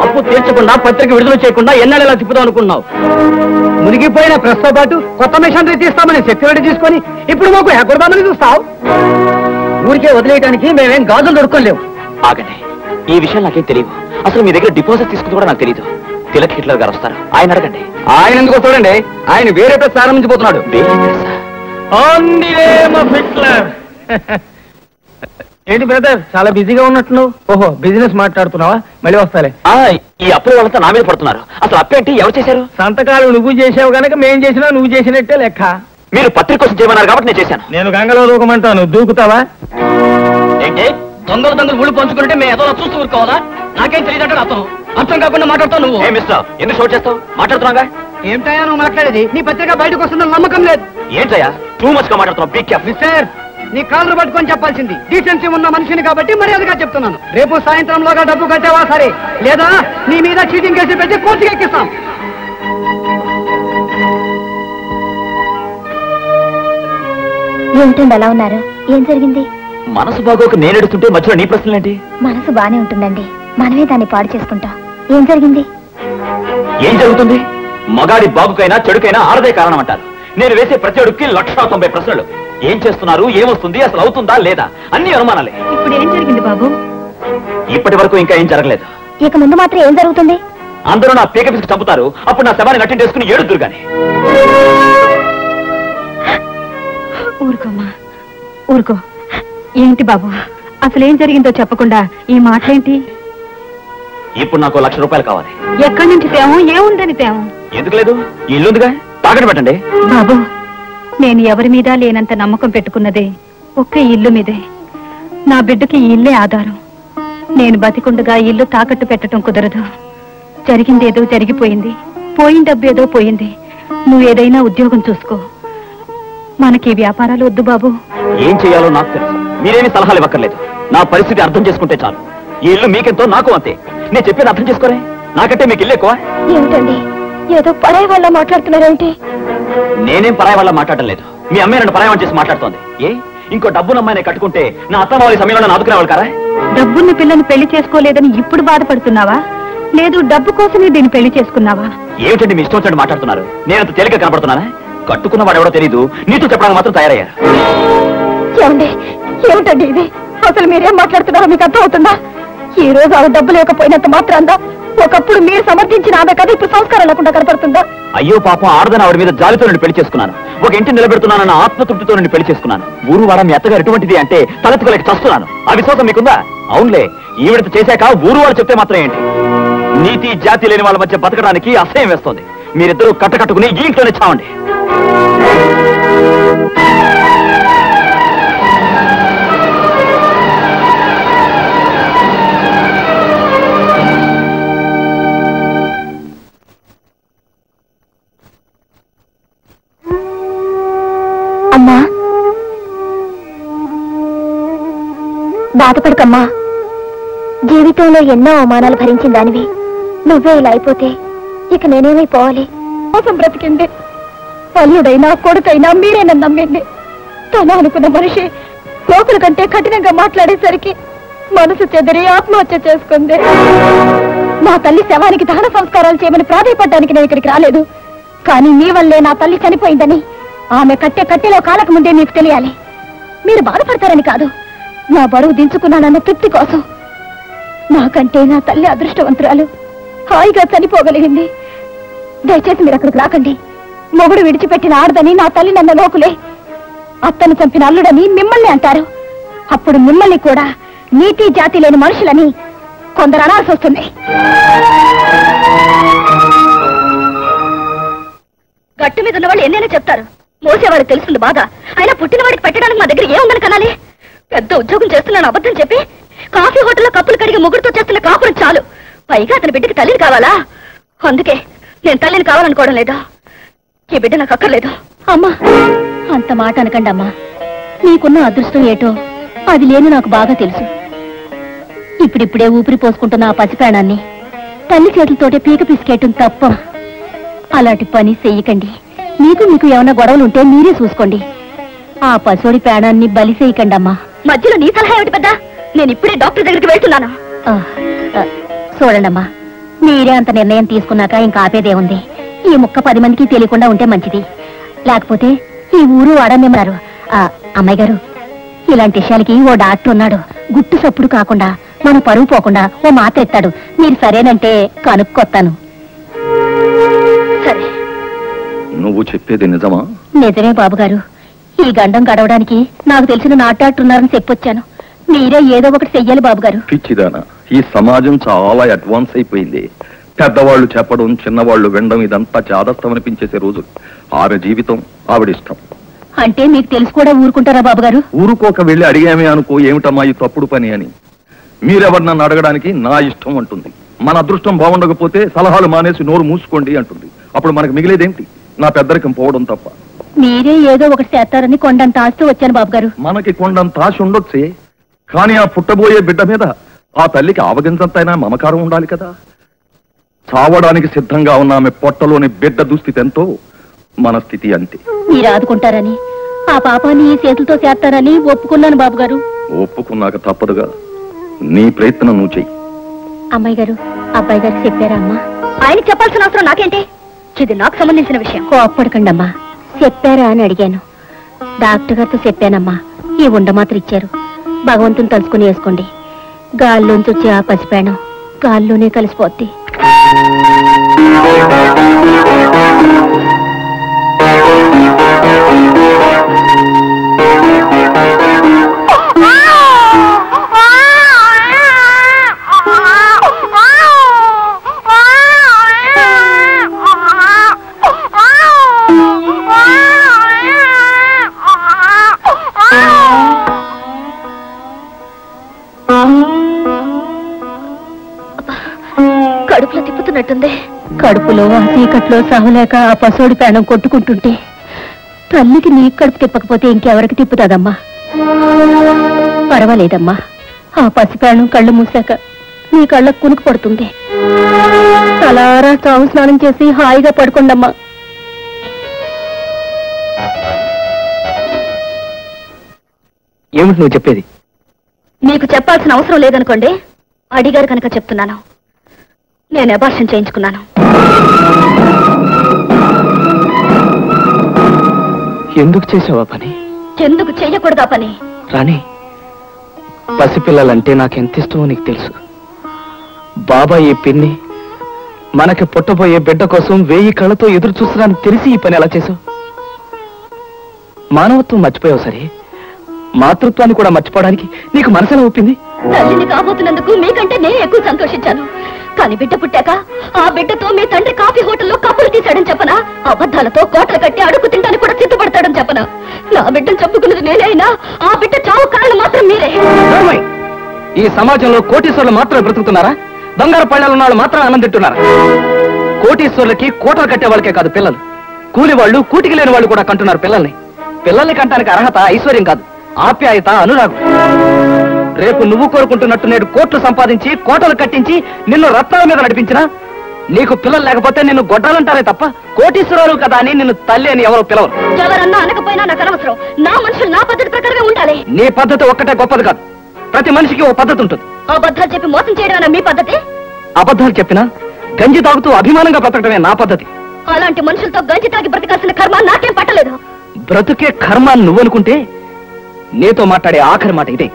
అప్పు తీర్చకుండా పత్రిక విడుదల చేయకుండా ఎన్నడేలా తిప్పుదాం అనుకున్నావు. మునిగిపోయిన ప్రెస్ తో పాటు కొత్త మిషనరీ తీస్తామని సెక్యూరిటీ తీసుకొని ఇప్పుడు మాకు ఎక్కడదామని చూస్తావు. ఊరికే వదిలేయడానికి మేమేం గాజులు దొరుకోలేము. ఆగండి, ఈ విషయం నాకేం తెలియదు. అసలు మీ దగ్గర డిపాజిట్ తీసుకుంది కూడా నాకు తెలియదు. తిలక్ హిట్లర్ గారు వస్తారు, ఆయన అడగండి. ఆయన ఎందుకు వస్తాడండి? ఆయన వేరే ప్రెస్ ప్రారంభించబోతున్నాడు. ఏంటి బ్రదర్, చాలా బిజీగా ఉన్నట్టున్నావు? ఓహో, బిజినెస్ మాట్లాడుతున్నావా? మళ్ళీ వస్తాలే. ఈ అప్పుల వాళ్ళంతా నా మీద పడుతున్నారు. అసలు అప్పేంటి, ఎవరు చేశారు? సంతకాలు నువ్వు చేసావు కనుక మేం చేసినా నువ్వు చేసినట్టే లెక్క. మీరు పత్రిక కోసం చేయమన్నారు కాబట్టి నేను చేశాను. నేను గంగలో దూకమంటాను, దూకుతావా? ఏంటి దొంగలు ఊళ్ళు పంచుకుంటే మేము ఏదో చూస్తూ ఊరుకోవాలా? నాకేం తెలియదంటే అతను అర్థం కాకుండా మాట్లాడుతావు నువ్వు. మిస్టర్, ఎందుకు షోట్ చేస్తావు? మాట్లాడుతున్నాగా. ఏమిటయ్యా నువ్వు మాట్లాడేది? నీ పత్రిక బయటకు వస్తుందని నమ్మకం లేదు. ఏంటయ్యా టూ మచ్ గా మాట్లాడుతున్నావు? Be careful. మిస్టర్, నీ కాళ్ళు పట్టుకొని చెప్పాల్సింది. డీసెన్సీ ఉన్న మనిషిని కాబట్టి మర్యాదగా చెప్తున్నాను. రేపు సాయంత్రంలోగా డబ్బు కట్టావా సరే, లేదా నీ మీద చీటింగ్ కేసు పెట్టి కోర్టుకి ఎక్కిస్తాం. ఏమిటండి అలా ఉన్నారు? ఏం జరిగింది? మనసు బాగోక నేను ఎడుతుంటే మధ్యలో నీ ప్రశ్నలేంటి? మనసు బానే ఉంటుందండి, మనమే దాన్ని పాడు చేసుకుంటాం. ఏం జరిగింది? ఏం జరుగుతుంది? మగాడి బాబుకైనా చెడుకైనా ఆడదే కారణం అంటారు. నేను వేసే ప్రతి అడుగుకి 190 ప్రశ్నలు. ఏం చేస్తున్నారు, ఏమొస్తుంది, అసలు అవుతుందా లేదా, అన్ని అనుమానాలే. ఇప్పుడు ఏం జరిగింది బాబు? ఇప్పటి వరకు ఇంకా ఏం జరగలేదు. ఇక ముందు మాత్రం ఏం జరుగుతుంది? అందరూ నా పీక పిసికి చంపుతారు. అప్పుడు నా శవాన్ని నటింటేసుకుని ఏడుదురు గాని. ఊరుకోమ్మా, ఊరుకో. ఏంటి బాబు, అసలేం జరిగిందో చెప్పకుండా ఈ మాటలేంటి? ఇప్పుడు నాకు 1,00,000 రూపాయలు కావాలి. ఎక్కడి నుంచి తేము? ఏముందని తేము? ఎందుకు లేదు, ఈ ఇల్లుందిగా, తాకట్టు పెట్టండి. బాబు, నేను ఎవరి మీద లేనంత నమ్మకం పెట్టుకున్నదే ఒక్క ఇల్లు మీదే. నా బిడ్డకి ఈ ఇల్లే ఆధారం. నేను బతికుండగా ఇల్లు తాకట్టు పెట్టడం కుదరదు. జరిగిందేదో జరిగిపోయింది, పోయిన డబ్బు ఏదో పోయింది. నువ్వు ఏదైనా ఉద్యోగం చూసుకో. మనకి వ్యాపారాలు వద్దు బాబు. ఏం చేయాలో నాకు తెలుసు. మీరేమి సలహాలు ఇవ్వక్కర్లేదు. నా పరిస్థితి అర్థం చేసుకుంటే చాలు. ఈ ఇల్లు మీకెంతో నాకు అంతే. నేను చెప్పేది అర్థం చేసుకోరే. నాకంటే మీకు ఇల్లు ఎక్కువ. ఏమిటండి, ఏదో పరాయి వాళ్ళ మాట్లాడుతున్నారేంటి? నేనేం పరాయి వాళ్ళ మాట్లాడడం లేదు. మీ అమ్మాయి నన్ను పరాయమని చేసి మాట్లాడుతోంది. ఇంకో డబ్బున్న అమ్మాయిని కట్టుకుంటే నా అత్తమావళి సమయంలో నన్ను ఆదుకునేవాళ్ళు కారా? డబ్బున్న పిల్లని పెళ్లి చేసుకోలేదని ఇప్పుడు బాధపడుతున్నావా, లేదు డబ్బు కోసమే దీన్ని పెళ్లి చేసుకున్నావా? ఏమిటండి మీ ఇష్టం వచ్చినట్టు మాట్లాడుతున్నారు? నేనంత తేలిక కనపడుతున్నానా? కట్టుకున్న వాడు ఎవడో తెలీదు, నీతో చెప్పడానికి మాత్రం తయారయ్యారు. ఏమిటండి ఇది? అసలు మీరేం మాట్లాడుతున్నారో మీకు అర్థం అవుతుందా? ఈ రోజు ఆమె డబ్బు లేకపోయినంత మాత్రాందా ఒకప్పుడు మీరు సమర్థించిన ఆమె కదా ఇప్పుడు సంస్కారం లేకుండా కనపడుతుందా? అయ్యో పాపం, ఆడదని ఆవిడ మీద జాలితో నేను పెళ్లి చేసుకున్నాను. ఒక ఇంటిని నిలబెడుతున్నానన్న ఆత్మతృప్తితో నేను పెళ్లి చేసుకున్నాను. ఊరు వాడ మీ అత్తగారు ఎటువంటిది అంటే తలెత్తుకోలేక చస్తున్నాను. ఆ విశ్వాసం మీకుందా? అవునులే, ఈవిడతో చేశాక ఊరు వాళ్ళు చెప్తే మాత్రం ఏంటి? నీతి జాతి లేని వాళ్ళ మధ్య బతకడానికి అసహ్యం వేస్తోంది. మీరిద్దరూ కట్టుకుని ఈ ఇంట్లోనే చావండి. అమ్మా, బాధపడకమ్మా. జీవితంలో ఎన్నో అవమానాలు భరించిన దానివి. నువ్వే ఇలా అయిపోతే ఇక నేనేమైపోవాలి? మోసం బ్రతికింది. అల్లుడైనా కొడుకైనా మీరే నన్ను నమ్మింది. తన అనుకున్న మనిషి లోకుల కంటే కఠినంగా మాట్లాడేసరికి మనసు చెదిరి ఆత్మహత్య చేసుకుంది. నా తల్లి శవానికి దహన సంస్కారాలు చేయమని ప్రాధాయపడడానికి నేను ఇక్కడికి రాలేదు. కానీ మీ వల్లే నా తల్లి చనిపోయిందని ఆమె కట్టెలో కాలక ముందే మీకు తెలియాలి. మీరు బాధపడతారని కాదు, నా బరువు దించుకున్నానన్న తృప్తి కోసం. నాకంటే నా తల్లి అదృష్టవంతురాలు, హాయిగా చనిపోగలిగింది. దయచేసి మీరు అక్కడికి రాకండి. మొగుడు విడిచిపెట్టిన ఆడదని నా తల్లి నన్న లోకులే. అత్తను చంపిన అల్లుడని మిమ్మల్ని అంటారు. అప్పుడు మిమ్మల్ని కూడా నీతి జాతి లేని మనుషులని కొందరు అనాల్సి వస్తుంది. గట్టు మీద ఉన్న వాళ్ళు ఎన్నైనా చెప్తారు, మోసేవాడికి తెలుస్తుంది బాగా. అయినా పుట్టిన వాడికి పెట్టడానికి మా దగ్గర ఏముందని కనాలి? పెద్ద ఉద్యోగం చేస్తున్నాను అబద్ధం చెప్పి కాఫీ హోటల్లో కప్పులు కడిగి ముగ్గురుతో చేస్తున్న కాపురం చాలు. పైగా అతని బిడ్డకి తల్లిని కావాలా? అందుకే నేను తల్లిని కావాలనుకోవడం లేదా. ఈ బిడ్డ నాకు అక్కర్లేదు. అమ్మా, అంత మాట అనకండి అమ్మా. నీకున్న అదృష్టం ఏటో అది లేని నాకు బాగా తెలుసు. ఇప్పుడిప్పుడే ఊపిరి పోసుకుంటున్న ఆ పసిప్రాణాన్ని తల్లి చేతులతోటే పీక పిసికేయటం తప్ప. అలాంటి పని చెయ్యకండి. మీకు ఏమైనా గొడవలు ఉంటే మీరే చూసుకోండి. ఆ పశువుడి ప్రాణాన్ని బలి చేయకండి అమ్మా. మధ్యలో నీ సలహా ఏమిటి పెద్ద? నేను ఇప్పుడే డాక్టర్ దగ్గరికి వెళ్తున్నాను. చూడండమ్మా, మీరే అంత నిర్ణయం తీసుకున్నాక ఇంకా ఆపేదే ఉంది. ఈ ముక్క 10 మందికి తెలియకుండా ఉంటే మంచిది. లేకపోతే ఈ ఊరు వాడమేమన్నారు. అమ్మాయి గారు, ఇలాంటి విషయాలకి ఓ డాక్టర్ ఉన్నాడు. గుట్టు సప్పుడు కాకుండా మన పరువు పోకుండా ఓ మాత్ర ఎత్తాడు. మీరు సరేనంటే కనుక్కొత్తాను. సరే, నువ్వు చెప్పేది నిజమా? నిజమే బాబుగారు. ఈ గండం గడవడానికి నాకు తెలిసిన నాటు డాక్టర్ ఉన్నారని చెప్పొచ్చాను. మీరే ఏదో ఒకటి చెయ్యాలి బాబుగారు. పిచ్చిదానా, ఈ సమాజం చాలా అడ్వాన్స్ అయిపోయింది. పెద్దవాళ్ళు చెప్పడం, చిన్నవాళ్ళు వినడం, ఇదంతా చాదస్తం అనిపించేసే రోజు. ఆమె జీవితం, ఆవిడిష్టం. అంటే మీకు తెలిసి కూడా ఊరుకుంటారా బాబుగారు? ఊరుకోక వెళ్ళి అడిగామే అనుకో, ఏమిటమ్మా ఈ తప్పుడు పని అని. మీరెవరు నన్ను అడగడానికి? నా ఇష్టం అంటుంది. మన అదృష్టం బాగుండకపోతే సలహాలు మానేసి నోరు మూసుకోండి అంటుంది. అప్పుడు మనకు మిగిలేదేంటి? నా పెద్దరికం పోవడం తప్ప. మీరే ఏదో ఒకటి చేస్తారని కొండంత ఆస్తూ వచ్చాను బాబుగారు. మనకి కొండంత ఆశ ఉండొచ్చే, కానీ ఆ పుట్టబోయే బిడ్డ మీద ఆ తల్లికి ఆవగించంతైనా మమకారం ఉండాలి కదా. చావడానికి సిద్ధంగా ఉన్న ఆమె పొట్టలోని బిడ్డ దుస్థితి ఎంతో, మన స్థితి అంతే. మీరు ఆదుకుంటారని, ఆ పాపాన్ని ఈ చేతులతో చేస్తారని ఒప్పుకున్నాను బాబుగారు. ఒప్పుకున్నాక తప్పదుగా. నీ ప్రయత్నం నువ్వు చెయ్యి. అమ్మాయి గారు, అబ్బాయి గారు చెప్పారా అమ్మా? ఆయన చెప్పాల్సిన అవసరం నాకేంటి? ఇది నాకు సంబంధించిన విషయం. కోప్పడకండి అమ్మా. చెప్పారా అని అడిగాను. డాక్టర్ గారితో చెప్పానమ్మా. ఈ ఉండమాత్ర ఇచ్చారు. భగవంతుని తలుచుకుని వేసుకోండి. గాల్లోంచి వచ్చి ఆ పసిపేణం గాల్లోనే కలిసిపోద్ది. కడుపులో తిప్పుతున్నట్టుంది. కడుపులో ఆ చీకట్లో సహలేక ఆ పసోడి ప్రాణం కొట్టుకుంటుంటే తల్లికి నీ కడుపు తిప్పకపోతే ఇంకెవరికి తిప్పుతాదమ్మా? పర్వాలేదమ్మా, ఆ పసి ప్రాణం కళ్ళు మూసాక నీ కళ్ళకు కునుకు పడుతుంది. తలారా చావు స్నానం చేసి హాయిగా పడుకోండమ్మా. ఏమిటి నువ్వు చెప్పేది? మీకు చెప్పాల్సిన అవసరం లేదనుకోండి. అడిగారు కనుక చెప్తున్నాను. నేను అబార్షన్ చేయించుకున్నాను. ఎందుకు చేసావా పని? ఎందుకు చెయ్యకూడదా పని? రాణి, పసిపిల్లలంటే నాకెంత ఇష్టమో నీకు తెలుసు. బాబాయ్ ఈ పిన్ని మనకి పుట్టబోయే బిడ్డ కోసం 1000 కళ్ళతో ఎదురు చూస్తున్నాను తెలిసి ఈ పని ఎలా చేసావు? మానవత్వం మర్చిపోయావు సరే, మాతృత్వాన్ని కూడా మర్చిపోవడానికి నీకు మనసులో ఒప్పింది? తల్లిని కాబోతున్నందుకు మీకంటే నేను ఎక్కువ సంతోషించాను. కానీ బిడ్డ పుట్టాక ఆ బిడ్డతో మీ తండ్రి కాఫీ హోటల్లో కప్పులు తీశాడని చెప్పనా? అబద్ధాలతో కోటలు కట్టి అడుగు తింటానికి కూడా సిద్ధపడతాడని చెప్పనా? నా బిడ్డను చెప్పుకున్నది నేనే అయినా ఆ బిడ్డ చావు కారణం మాత్రం మీరే. ఈ సమాజంలో కోటీశ్వరులు మాత్రమే బ్రతుకుతున్నారా? బంగారు పళ్ళాలు ఉన్న వాళ్ళు మాత్రం ఆనందింటున్నారా? కోటీశ్వరులకి కోటలు కట్టే వాళ్ళకే కాదు పిల్లలు, కూలి వాళ్ళు, కూటికి లేని వాళ్ళు కూడా కంటున్నారు పిల్లల్ని. పిల్లల్ని కంటానికి అర్హత ఐశ్వర్యం కాదు, ఆప్యాయత, అనురాగం. రేపు నువ్వు కోరుకుంటున్నట్టు నేడు కోట్లు సంపాదించి కోటలు కట్టించి నిన్ను రత్నాల మీద నడిపించినా నీకు పిల్లలు లేకపోతే నిన్ను గొడ్డాలంటారే తప్ప కోటీశ్వరాలు కదా అని నిన్ను తల్లి అని ఎవరో పిలవరు. ఎవరన్నా అనకపోయినా నాకు అనవసరం. నా మనుషులు నా పద్ధతి ప్రకారమే ఉండాలి. నీ పద్ధతి ఒక్కటే గొప్పది కాదు. ప్రతి మనిషికి ఓ పద్ధతి ఉంటుంది. అబద్ధాలు చెప్పి మోసం చేయడం మీ పద్ధతి? అబద్ధాలు చెప్పినా గంజి తాగుతూ అభిమానంగా బ్రతకడమే నా పద్ధతి. అలాంటి మనుషులతో గంజి తాగి బ్రతకాల్సిన కర్మ నాకేం పట్టలేదు. బ్రతుకే కర్మ నువ్వనుకుంటే నీతో మాట్లాడే ఆఖరి మాట ఇదే.